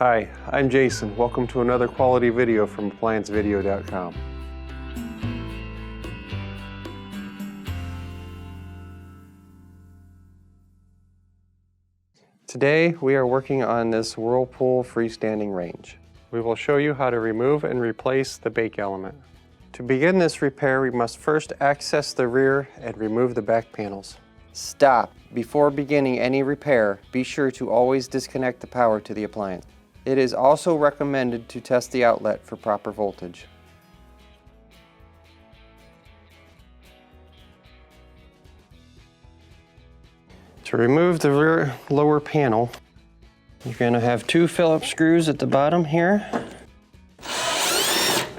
Hi, I'm Jason. Welcome to another quality video from ApplianceVideo.com. Today we are working on this Whirlpool freestanding range. We will show you how to remove and replace the bake element. To begin this repair, we must first access the rear and remove the back panels. Stop. Before beginning any repair, be sure to always disconnect the power to the appliance. It is also recommended to test the outlet for proper voltage. To remove the rear lower panel, you're going to have two Phillips screws at the bottom here.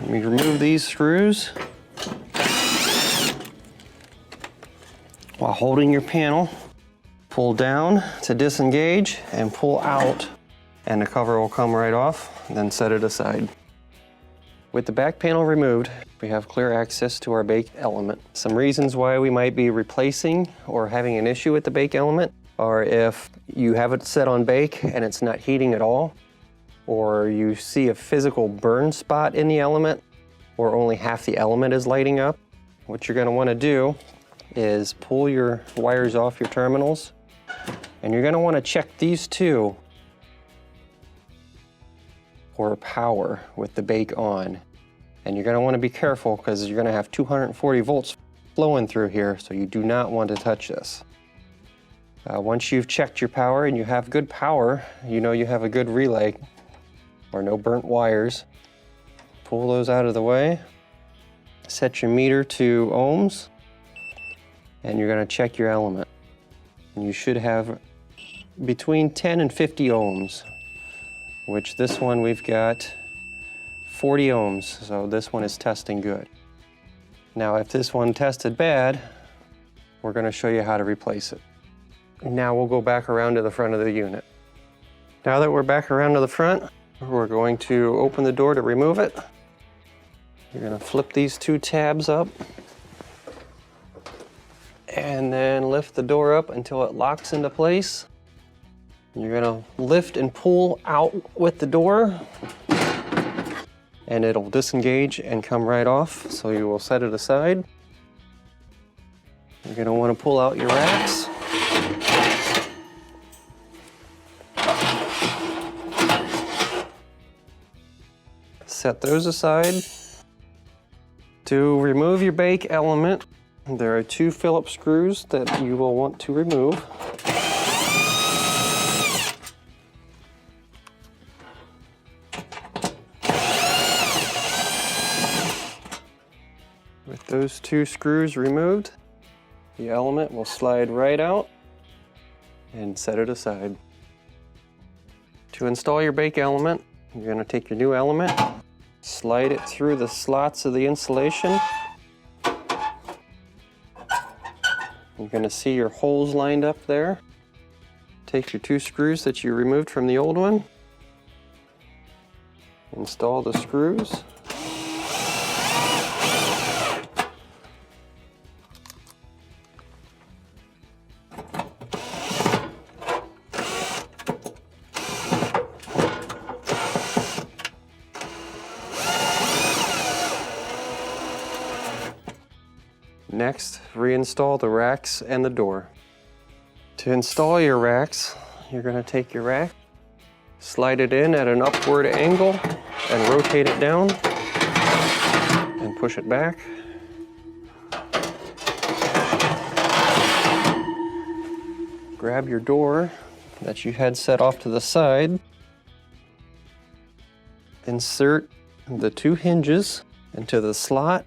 We remove these screws while holding your panel. Pull down to disengage and pull out, and the cover will come right off, and then set it aside. With the back panel removed, we have clear access to our bake element. Some reasons why we might be replacing or having an issue with the bake element are if you have it set on bake and it's not heating at all, or you see a physical burn spot in the element, or only half the element is lighting up. What you're going to want to do is pull your wires off your terminals, and you're going to want to check these two for power with the bake on. And you're going to want to be careful because you're going to have 240 volts flowing through here, so you do not want to touch this. Once you've checked your power and you have good power, you know you have a good relay or no burnt wires. Pull those out of the way. Set your meter to ohms, and you're going to check your element. And you should have between 10 and 50 ohms, which this one we've got 40 ohms, so this one is testing good. Now if this one tested bad, we're going to show you how to replace it. Now we'll go back around to the front of the unit. Now that we're back around to the front, we're going to open the door to remove it. You're going to flip these two tabs up and then lift the door up until it locks into place. You're going to lift and pull out with the door, and it'll disengage and come right off, so you will set it aside. You're going to want to pull out your racks. Set those aside. To remove your bake element, there are two Phillips screws that you will want to remove. With those two screws removed, the element will slide right out, and set it aside. To install your bake element, you're going to take your new element, slide it through the slots of the insulation. You're going to see your holes lined up there. Take your two screws that you removed from the old one. Install the screws. Next, reinstall the racks and the door. To install your racks, you're going to take your rack, slide it in at an upward angle, and rotate it down, and push it back. Grab your door that you had set off to the side, insert the two hinges into the slot.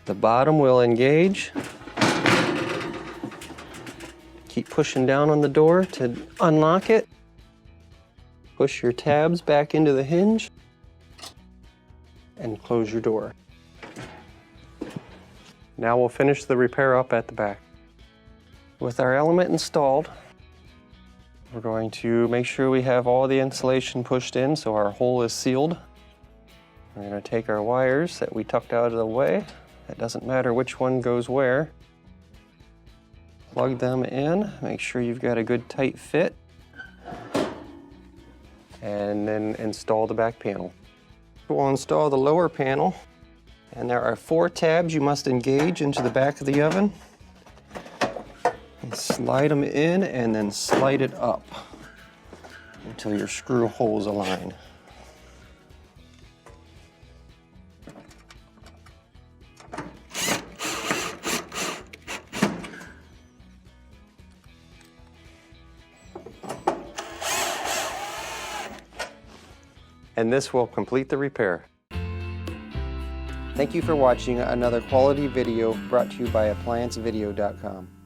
The bottom will engage. Keep pushing down on the door to unlock it. Push your tabs back into the hinge and close your door. Now we'll finish the repair up at the back. With our element installed, we're going to make sure we have all the insulation pushed in so our hole is sealed. We're going to take our wires that we tucked out of the way. It doesn't matter which one goes where. Plug them in, make sure you've got a good tight fit. and then install the back panel. We'll install the lower panel, and there are 4 tabs you must engage into the back of the oven. And slide them in and then slide it up until your screw holes align. And this will complete the repair. Thank you for watching another quality video brought to you by ApplianceVideo.com.